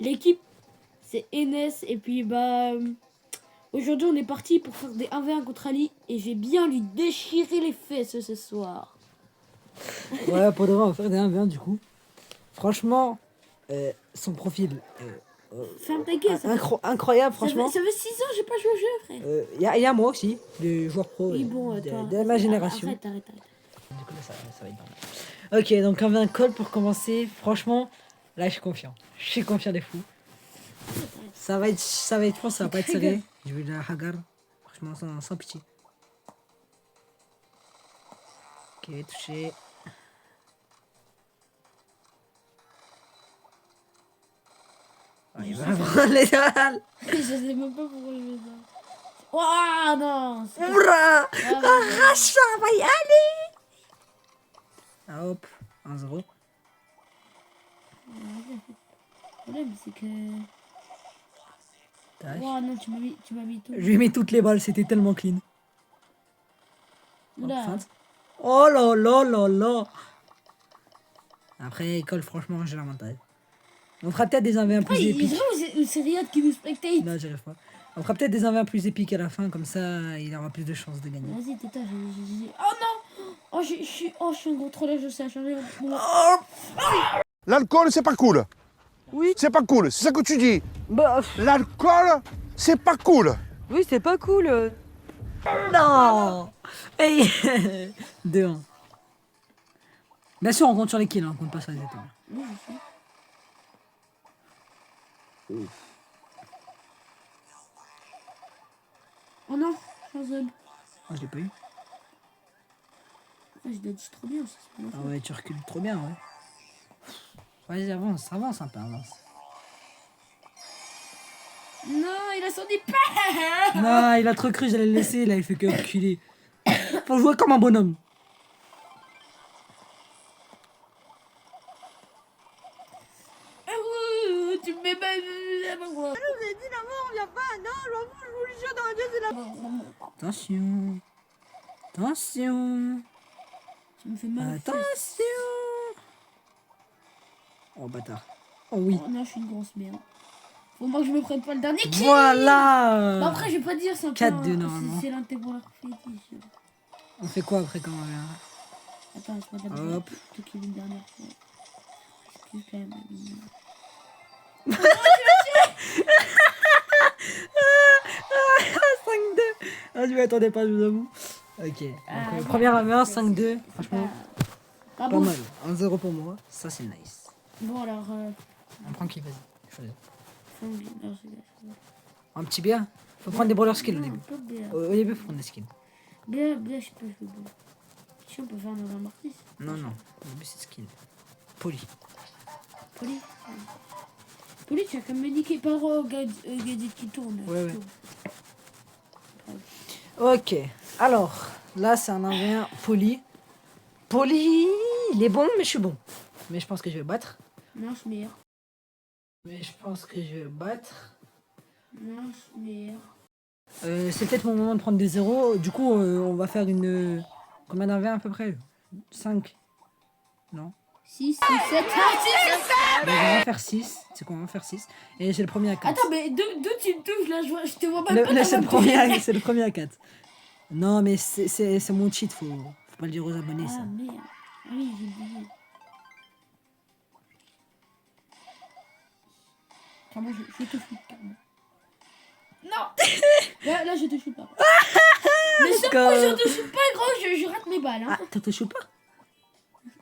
l'équipe, c'est Enes. Et puis, aujourd'hui, on est parti pour faire des 1v1 contre Ali. Et j'ai bien lui déchiré les fesses ce soir. Ouais, pour de vrai, on va faire des 1v1 du coup. Franchement, son profil. Ferme ta gueule, Incroyable, franchement. Ça fait 6 ans que j'ai pas joué au jeu, frère. Il y a moi aussi, des joueurs pro Oui, bon, de ma génération. Arrête. Du coup, là, ça va être pas mal. Ok, donc on avait un call pour commencer. Franchement, là, je suis confiant. Je suis confiant des fous. Ça va être, je pense que ça va pas être serré. Je vais la Hagar. Franchement, sans pitié. Ok, touché. Oh, il va prendre les balles. Je sais même pas pourquoi je fais ça. Ouah, non. Oura! Arrache, ça va y aller! Ah, hop, 1-0. Le problème, c'est que... Ouah, non, tu m'as mis tout. Je lui ai mis toutes les balles, c'était tellement clean. Là. Feinte. Oh là là là là! Après, école, franchement, j'ai l'avantage. On fera peut-être des 1v1 plus épiques. C'est Riyad qui nous spectate. Non, j'y arrive pas. On fera peut-être des 1v1 plus épiques à la fin, comme ça, il aura plus de chances de gagner. Vas-y, Teta, Oh non! Oh, je suis un gros trollage, je sais à changer. L'alcool, c'est pas cool. Oui. C'est pas cool, c'est ça que tu dis. Bah, L'alcool, c'est pas cool. oui, c'est pas cool. Non! Hey 2-1. Bien sûr, on compte sur les kills, hein, on compte pas sur les étoiles. Oui, je sais. Oh non, Shazam. Ah, je l'ai pas eu. Je l'ai dit trop bien, c'est Ah ouais, tu recules trop bien, ouais. Vas-y, avance un peu, avance. Non, il a son épée. Non, il a trop cru, j'allais le laisser, là, il fait que reculer. Faut jouer comme un bonhomme. Tu me mets pas... Je vous ai dit la mort, viens pas. Non, je m'en fous, je vous le jure dans la gueule, c'est la Attention. Attention. Tu me fais mal. Attention. Oh, bâtard. Oh oui. Oh non, je suis une grosse merde. Faut moi que je me prenne pas le dernier kill. Voilà. Bah après, je vais pas dire, c'est un peu 4-2 normalement. C'est l'un de tes bons fétiches. On fait quoi après quand on revient? Attends, laisse-moi d'abord Hop. tout qu'il y a une dernière fois. Excuse quand même. 5-2. Ah, je m'y attendais pas, je vous avoue. Ok. Donc, première aventure, 5-2. Franchement, Ah pas bon. mal. 1-0 pour moi. Ça, c'est nice. Bon alors... On prend qui? Vas-y. Choisis. Non, Un petit bien. Faut prendre des brawler skills au début. pas bien. Au début, faut prendre des skins. Bien, je peux jouer bon. Si on peut faire dans un mortis. Non, non. Au début, c'est skin. Poli. Poli. Poli, tu as quand même niqué par gadget qui tourne. Ouais, ouais. Ok. Alors, là, c'est un 1v1 poli. Poli, il est bon, mais je suis bon. Mais je pense que je vais battre. Non, je suis meilleur. Mais je pense que je vais battre. Non, je suis meilleur. C'est peut-être mon moment de prendre des zéros. Du coup, on va faire une... Combien d'1v1 à peu près? 5. Non. 6, 7, 6, 7. Bah, on va faire 6. C'est quoi? On va faire 6. Et c'est le premier à 4. Attends, mais d'où tu me touches là? Je te vois pas. Là, c'est le premier à 4. Non, mais c'est mon cheat. Faut pas le dire aux abonnés, ça. Ah merde. Ah oui, j'ai oublié. Carrément, je te shoot, carrément. Non. Là, je te shoot pas. Mais sauf que je te shoot pas, gros, je rate mes balles. Hein. Ah, tu te shoot pas?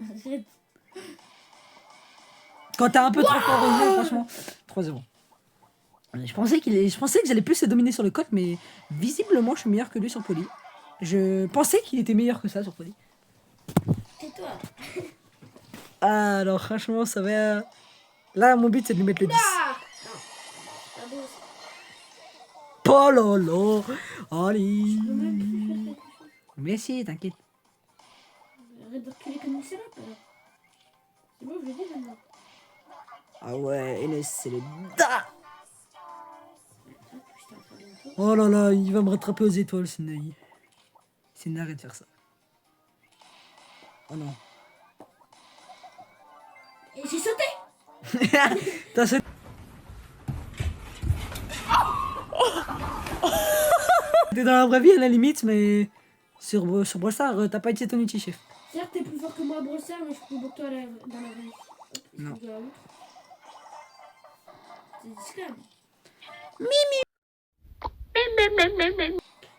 Arrête. Quand t'as un peu trop fort au jeu, franchement. 3-0. Je pensais que j'allais plus se dominer sur le code, mais visiblement, je suis meilleur que lui sur Poly. Je pensais qu'il était meilleur que ça sur Poly. Tais-toi. Alors, franchement, ça va... Là, mon but, c'est de lui mettre le 10. Ah bon, Oh là là. Allez. je peux même plus faire quelque chose. Mais si, t'inquiète. Arrête de reculer comme une salope, alors. C'est bon, je le dis maintenant. Ah ouais, Enes, c'est le da. Oh là là, il va me rattraper aux étoiles, Sinaï. Sinaï, arrête de faire ça. Oh non. Et j'ai sauté. T'as sauté. T'es dans la vraie vie à la limite, mais sur Brossard, t'as pas été ton outil, chef. Certes, t'es plus fort que moi à brossard, mais je suis plus beau que toi dans la vraie vie. Non. C'est discret. Mimi.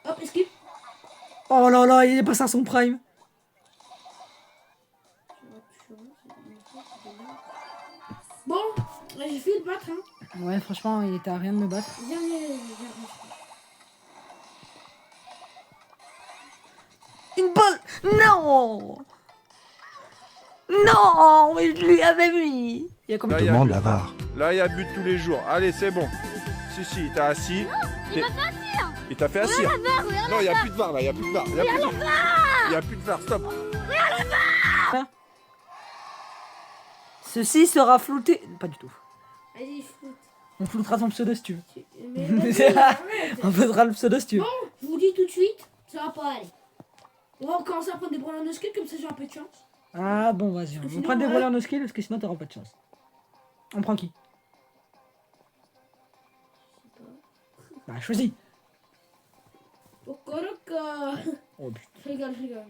Hop, esquive. Oh là là, il est passé à son prime. Bon, là, j'ai fait le battre, hein. Ouais, franchement, il était à rien de me battre. Viens. Une balle. Non. Non, mais je lui avais mis. Il y a combien Là, de il y a temps but. la barre. Là, il y a but tous les jours. Allez, c'est bon. Si, il t'a assis. Il t'a fait assis. Non, il n'y a plus de VAR là, il n'y a plus de VAR. Il n'y a plus de VAR, stop. Ceci sera flouté. Pas du tout. Vas-y, foot. On floutera ton pseudo si tu veux. Mais vas-y, arrête. On faisera le pseudo si tu veux. Bon, je vous dis tout de suite, ça va pas aller. On va commencer à prendre des brûleurs de ski, comme ça j'ai un peu de chance. Ah bon, vas-y. On sinon, prend des ouais. voleurs no skill parce que sinon t'auras pas de chance. On prend qui? Bah, choisis. Okoroka. Oh putain. Je rigole.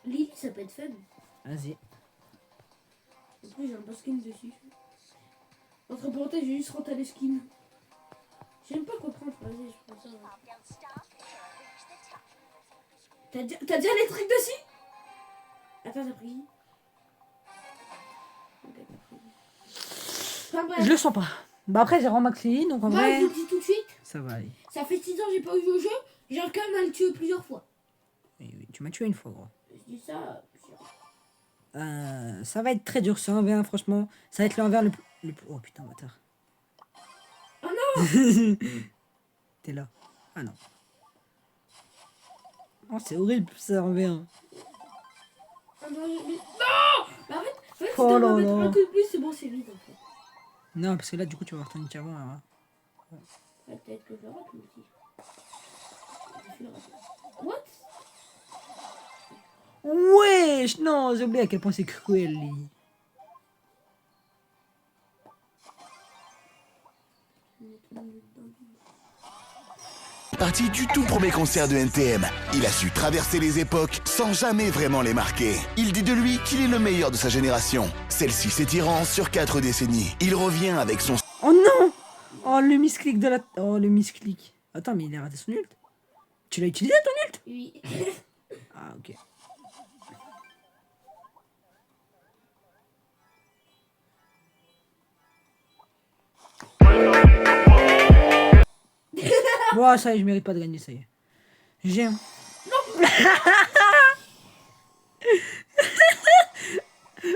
Lily, ça peut être fun. Vas-y. En plus, j'ai un beau skin dessus. Entre parenthèses, j'ai juste rentré les skins. J'aime pas quoi prendre, vas-y, je prends ça. T'as déjà les trucs dessus? Attends, t'as pris. Ok, t'as pris. Enfin, bref. Je le sens pas. Bah après j'ai remaxé donc en Moi, vrai je vous dis tout de suite, ça va aller. ça fait 6 ans que j'ai pas joué au jeu, j'ai quand même à le tuer plusieurs fois. Oui, tu m'as tué une fois gros. Je dis ça, plusieurs. Ça va être très dur ce 1v1 franchement. Ça va être le 1v1 le plus... Oh putain bâtard. Oh non. T'es là. Ah non. Oh c'est horrible ce 1v1. Ah non, mais... Non. Bah, en fait, si Oh t'as là me mettre là. un coup de plus, c'est bon, c'est vite en fait. Non parce que là du coup tu vas avoir ton nick avant. Hein. Ouais, peut-être que je le rate aussi. Je vais le rater. What? Wesh non j'ai oublié à quel point c'est cruel lui. Parti du tout premier concert de NTM, il a su traverser les époques sans jamais vraiment les marquer. Il dit de lui qu'il est le meilleur de sa génération. Celle-ci s'étirant sur 4 décennies. Il revient avec son... Oh non. Oh le misclick de la... Oh le misclick. Attends mais il a raté son ult. Tu l'as utilisé ton ult? Oui. Ah ok. Bon, ça y est, je mérite pas de gagner, ça y est. J'ai un.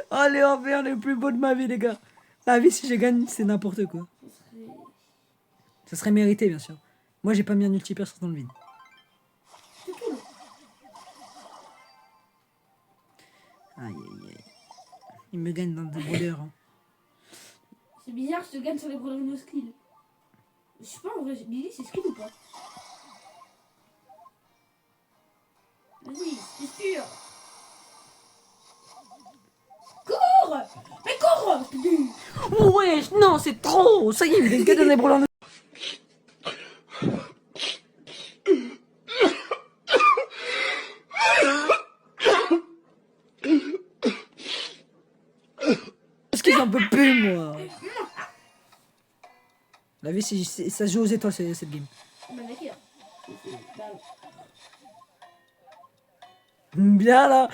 Oh, les envers les plus beaux de ma vie, les gars. La vie, si je gagne, c'est n'importe quoi. Ça serait mérité, bien sûr. Moi, j'ai pas mis un multiperce dans le vide. Aïe, aïe, aïe. Il me gagne dans des brûleurs. Hein. C'est bizarre, je te gagne sur les brûleurs no skill. Je sais pas en vrai, Lily, c'est skill ou pas? Vas-y, c'est sûr. Cours! Mais cours! Putain. Wesh, non, c'est trop. Ça y est, il me gagne que dans des brûleurs. Parce que j'en peux plus, moi. La vie, ça se joue aux étoiles, cette game. Bah d'accord. Bah, Bien là.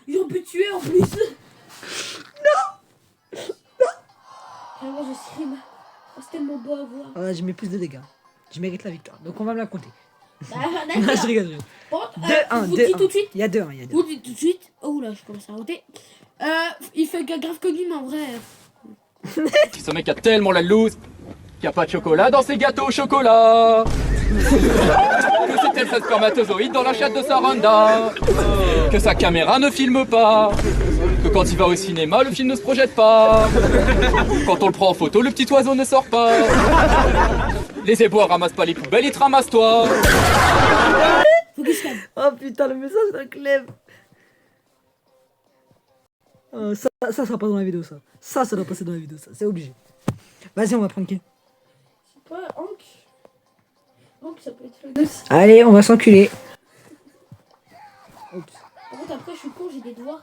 ils ont pu tuer en plus. Non. Vraiment, je stream. Oh, c'est tellement beau à voir. Ah, je mets plus de dégâts. Je mérite la victoire. Donc on va me la compter. Bah, Non, d'accord. je rigole. Bon, 2-1, je vous dis tout de suite. Il y a 2-1, il y a Je 2. vous dis tout de suite. Oh là, je commence à roter. Il fait grave connu, mais en vrai. Ce mec a tellement la loose qu'il n'y a pas de chocolat dans ses gâteaux au chocolat. Que c'était le spermatozoïde dans la chatte de sa Ronda. Que sa caméra ne filme pas. Que quand il va au cinéma, le film ne se projette pas. Quand on le prend en photo, le petit oiseau ne sort pas. Les éboueurs ramassent pas les poubelles, ils te ramassent toi. Faut qu'il se calme. Oh putain, le message d'un clève. Ça sera pas dans la vidéo, ça. Ça doit passer dans la vidéo, ça. C'est obligé. Vas-y, on va prendre qui? C'est pas Hank. Hank, ça peut être le aussi. Allez, on va s'enculer. Oups. Par contre, après, je suis con, j'ai des devoirs.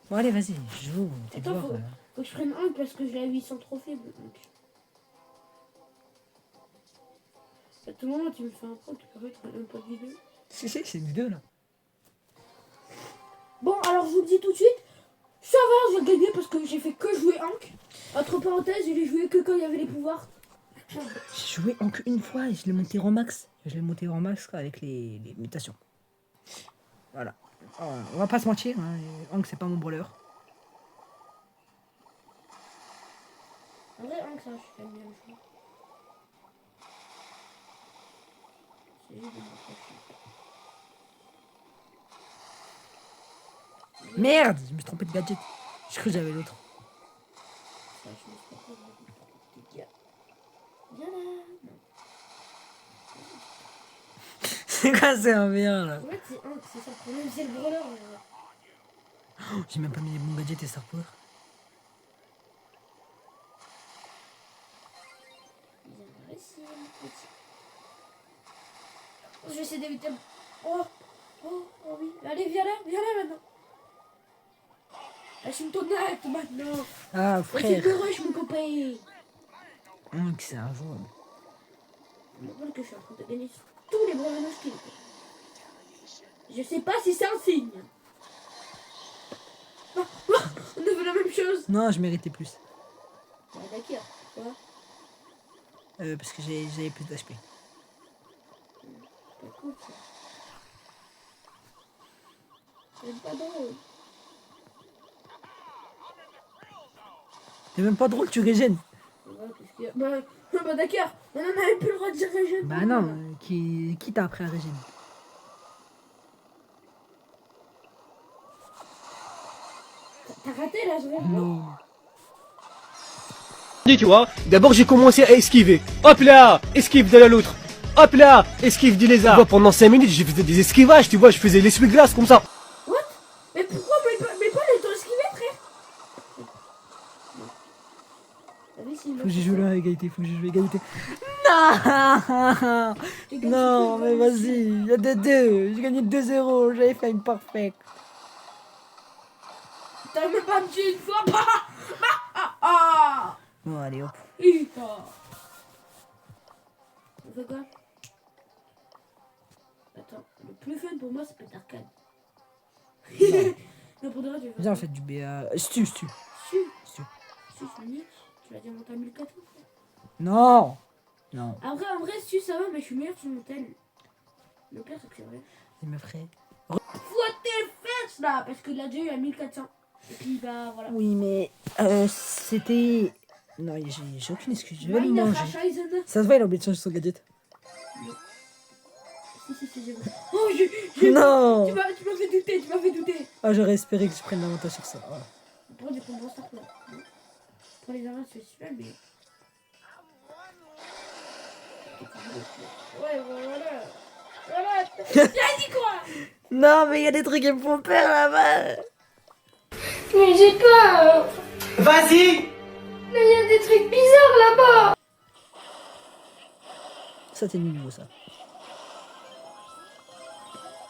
Bon, allez, vas-y, joue. Tes Attends, devoirs, faut que je prenne Hank parce que je l'ai 800 trophées. Donc. À tout moment, tu me fais un pro, tu peux mettre même pas de vidéo. Si, c'est une vidéo, là. Bon, alors je vous le dis tout de suite, ça va, je vais gagner parce que j'ai fait que jouer Hank. Entre parenthèses, je l'ai joué que quand il y avait les pouvoirs. J'ai joué Hank une fois et je l'ai monté en max. Je l'ai monté en max avec les mutations. Voilà. On va pas se mentir, hein. Hank, c'est pas mon brawler. En vrai, Hank, ça, je suis quand même bien joué. C'est juste de m'approcher. Merde, je me suis trompé de gadget. Je crois que j'avais l'autre. Ça, je me suis pas fait des gars. Viens là. Non. C'est quoi, c'est un bien là? En fait, c'est Hank, c'est ça le problème, c'est le brawler. J'ai même pas mis les bons gadgets et Star Power. Viens par ici, mon petit. Oh, je vais essayer d'éviter. Oh oui. Allez, viens là maintenant. Assume ton acte maintenant. Ah, C'est frère. de rush, mon copain. Hank, c'est un joueur. Je me rappelle que je suis en train de gagner sur tous les brawlers skills. Je sais pas si c'est un signe. On a fait la même chose. Non, je méritais plus. Bah, d'accord. Quoi? Parce que j'avais plus d'HP. Pas cool ça. C'est pas drôle. C'est même pas drôle, tu régènes. Ouais, parce que... bah d'accord. On en avait plus le droit de dire régène. Bah non, qui t'a appris à régénérer? T'as raté là, je vais. Non. Tu vois, d'abord j'ai commencé à esquiver. Hop là, esquive de l'autre. Hop là, esquive du lézard. Tu vois, pendant 5 minutes, j'ai fait des esquivages, tu vois, je faisais l'essuie-glace comme ça. What? Mais pourquoi mais pas les temps esquivés, frère? Faut que j'ai joué là à égalité, faut que j'ai joué à égalité. Non, non, mais vas-y, il y a des deux. J'ai gagné 2-0, j'avais fait une parfaite. T'as même pas me tué une fois. Ah. Bon, allez, hop. Putain. On fait quoi? Attends, le plus fun pour moi c'est peut-être arcade. Non, pour de vrai, tu veux faire Viens, on fait du BA. Stu. Su, c'est unique. Tu l'as déjà monté à 1400. Non. Non, En vrai, Su, ça va, mais je suis meilleur sur mon tel. Le pire, c'est que c'est vrai. il me ferait. Fouette tes fesses là, parce que là, déjà eu à 1400. Et puis, bah voilà. Oui, mais c'était. Non, j'ai aucune excuse, je vais le Meine manger. Scheiße. Ça se voit, il a oublié de changer son gadget. Si, j'ai vrai. Oh, Non. Tu m'as fait douter. Ah, j'aurais espéré que je prenne l'avantage sur ça. Voilà. Pour des combos start là. Pour les arènes, c'est super, mais. Ouais, voilà. Voilà. T'as dit quoi? Non, mais il y a des trucs qui me font peur là-bas. Mais j'ai peur. Vas-y. Mais il y a des trucs bizarres là-bas. Ça, c'est nouveau, ça.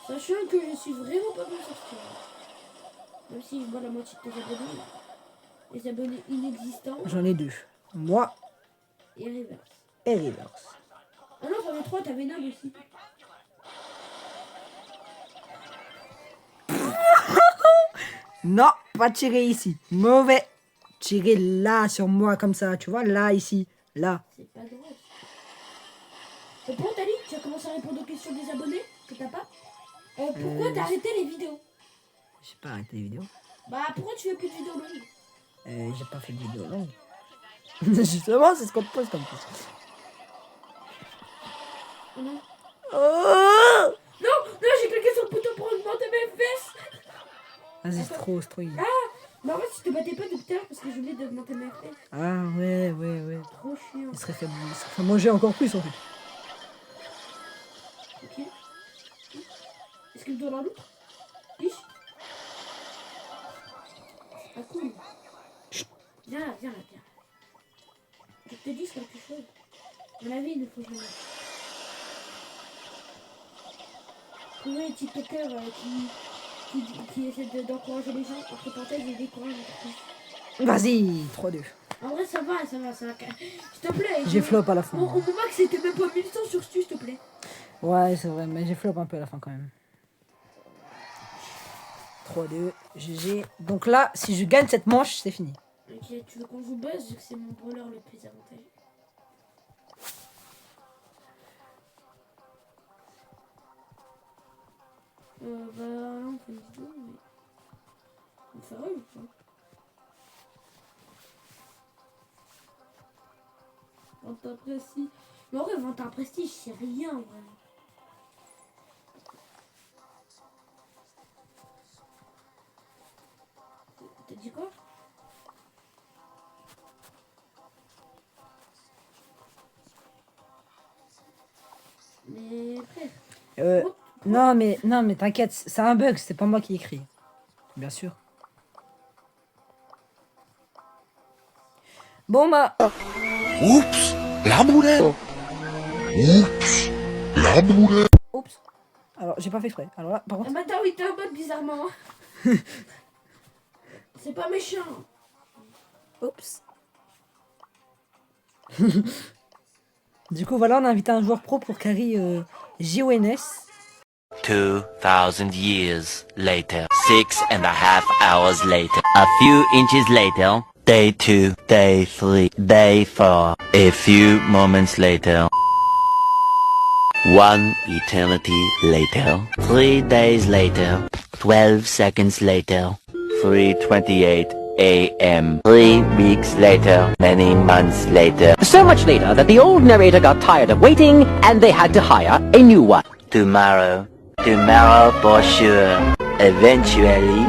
Sachant que je suis vraiment pas bien sorti. Même si je vois la moitié de tes abonnés. Les abonnés inexistants J'en ai 2. Moi et reverse. et Reverse. Ah non, j'en ai 3, t'avais Nab aussi. Non, pas tirer ici. Mauvais. Tirer là sur moi comme ça, tu vois, là, ici, là. C'est pas drôle. Et bon, Tali, tu as commencé à répondre aux questions des abonnés que t'as pas. Pourquoi t'as arrêté les vidéos? J'ai pas arrêté les vidéos. Bah pourquoi tu fais plus de vidéos longues? J'ai pas fait de vidéo longue. Justement, c'est ce qu'on te pose comme question. Non. Oh Non, j'ai cliqué sur le bouton pour augmenter mes fesses. Vas-y, c'est trop easy. Mais en fait, je te battais pas depuis tout à l'heure parce que j'ai oublié d'augmenter mes fesses. Ah, ouais. Trop chiant. Il serait fait manger encore plus, en fait. Ok. Est-ce qu'il me donne un autre? Ish. Ah cool. Viens là, viens là, viens. Je te dis quelque chose. Dans la vie, il ne faut jamais. Trouver un TikToker qui essaie d'encourager les gens, entre parenthèses, il décourage encore Vas-y, 3-2. plus. En vrai, ça va, ça va, ça va. S'il te plaît. J'ai flop à la fin. Mon max, c'était même pas 1100 sur Stu, s'il te plaît. Ouais, c'est vrai, mais j'ai flop un peu à la fin quand même. 3-2, GG. Donc là, si je gagne cette manche, c'est fini. Ok, tu veux qu'on joue buzz vu que c'est mon brawler le plus avantageux. Bah, on fait une vidéo, mais. On fait rien ou pas? Vente un prestige. Mais en vrai, vente un prestige, c'est rien, vraiment. T'as dit quoi? Mais frère. Non mais t'inquiète, c'est un bug, c'est pas moi qui écris. Bien sûr. Bon bah. Oups, la boulette. Oups, la boulette. Oups. Alors j'ai pas fait exprès. Alors là, par contre. Ah bah attends, oui, t'es en mode bizarrement. C'est pas méchant. Oups. Du coup voilà, on a invité un joueur pro pour carry JONS. 2,000 years later, 6.5 hours later, a few inches later, day 2, day 3, day 4, a few moments later, 1 eternity later, 3 days later, 12 seconds later, 3:28 a.m. 3 weeks later, many months later. So much later that the old narrator got tired of waiting and they had to hire a new one. Tomorrow for sure. Eventually,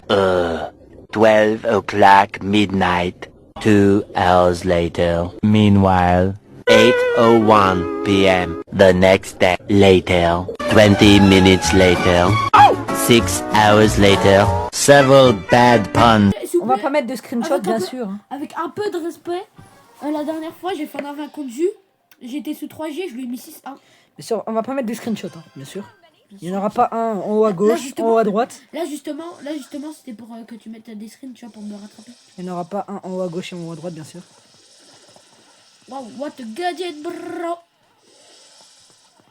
12 o'clock midnight. 2 hours later. Meanwhile, 8:01 p.m. the next day. Later, 20 minutes later. 6 hours later. Several bad puns. On va pas mettre de screenshot, bien sûr. Avec un peu de respect, la dernière fois, j'ai fait un 20 contre Jus. J'étais sous 3G, je lui ai mis 6-1. Bien sûr, on va pas mettre de screenshot, hein, bien sûr. Il n'y en aura pas un en haut à gauche, en haut à droite. Là justement, c'était pour que tu mettes des screens, tu vois, pour me rattraper. Il n'y en aura pas un en haut à gauche et en haut à droite, bien sûr. Wow, what a gadget, bro!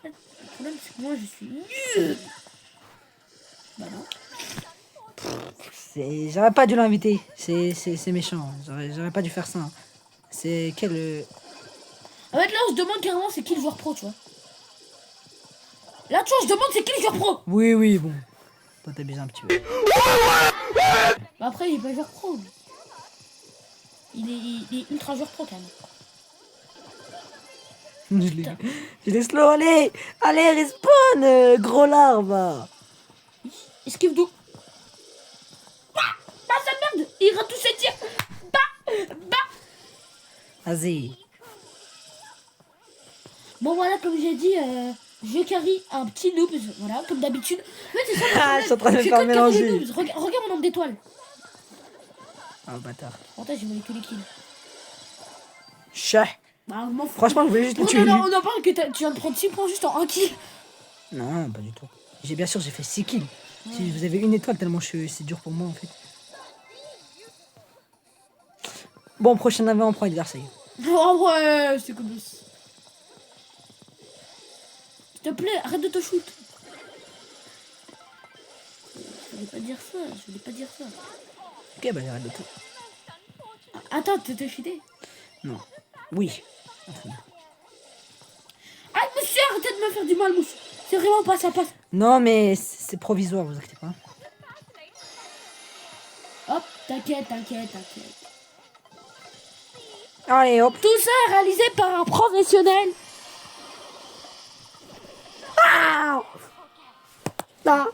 Le problème, c'est que moi, je suis nul! Bah non. J'aurais pas dû l'inviter. C'est méchant. J'aurais pas dû faire ça. C'est quel. En fait, là, on se demande carrément c'est qui le joueur pro, tu vois. Là, tu vois, on se demande c'est qui le joueur pro! Oui, bon. Toi, t'abuses un petit peu. Bah après, il est pas joueur pro. Il est ultra joueur pro, quand même. Je l'ai slow, allez, respawn, gros larve. Esquive d'où? Bah, sa merde! Il rate tous ses tirs! Vas-y. Bon, voilà, comme j'ai dit, je carry un petit noob, voilà, comme d'habitude. Mais c'est ça, Ah, je suis en train de me faire mélanger. Regarde mon nombre d'étoiles. Ah, bâtard. En fait, j'ai volé tous les kills. Chat. Bah, m'en fous. Franchement, je voulais juste le tuer. Non, on en parle que tu viens de prendre 6 points juste en 1 kill. Non, pas du tout. Bien sûr, j'ai fait 6 kills. Si vous avez une étoile, tellement c'est dur pour moi, en fait. Bon, prochain avant, on prend Versailles. Oh ouais, c'est comme ça. S'il te plaît, arrête de te shoot. Je voulais pas dire ça, Ok, bah j'arrête de tout. Attends, t'es cheaté? Non. Oui. Ah, monsieur, arrêtez de me faire du mal, monsieur. C'est vraiment pas ça passe. Non, mais c'est provisoire, vous inquiétez pas. Hop, t'inquiète. Allez, hop. Tout ça est réalisé par un professionnel. Ah là.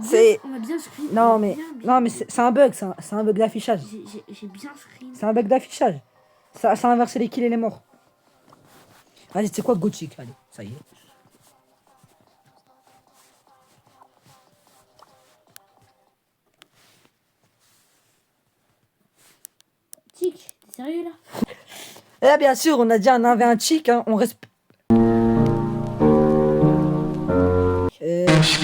C'est. On a bien screen. Non, mais c'est un bug, c'est un bug d'affichage. J'ai bien screen. C'est un bug d'affichage. Ça a inversé les kills et les morts. Vas-y, c'est quoi Gothic? Allez, ça y est. chic. T'es sérieux là? Eh bien sûr, on a dit un 1v1 chic, hein, on respecte. Y a un chic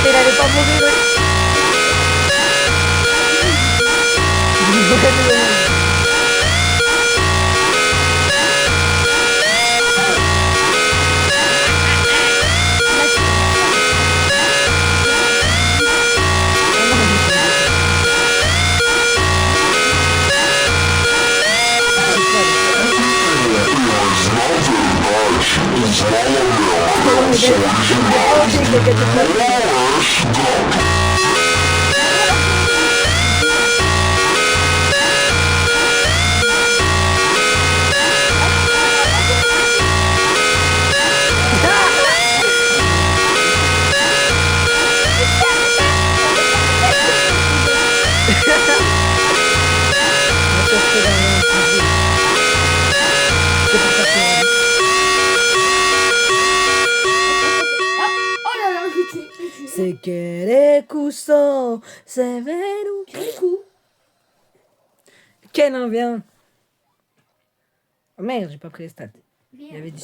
Il avait pas mourir. C'est que les coups sont sévères. Quel coup? Quel en vient? Oh merde, j'ai pas pris les stats. Il y avait du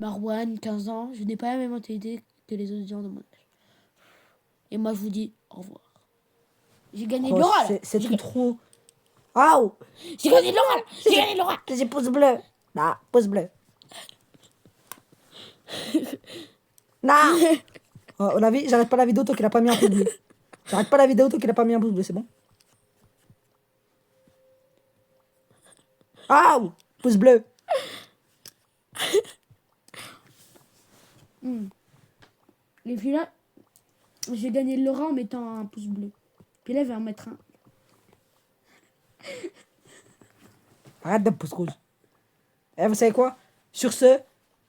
Marwan, 15 ans, je n'ai pas la même mentalité que les autres gens de mon âge. Et moi, je vous dis au revoir. J'ai gagné Laura, là. C'est tout trop. Waouh! J'ai gagné Laura, là. J'ai gagné Laura. J'ai pouce bleu. Non, pouce bleu. Non! Oh, on a vu, j'arrête pas la vidéo tant qu'il a pas mis un pouce bleu. J'arrête pas la vidéo tant qu'il a pas mis un pouce bleu, c'est bon? Ah, pouce bleu. Et puis là, j'ai gagné Laura en mettant un pouce bleu. Puis là, elle va en mettre un. Arrête de pouce rouge. Eh, vous savez quoi? Sur ce,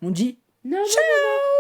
on dit Non, non, non, non.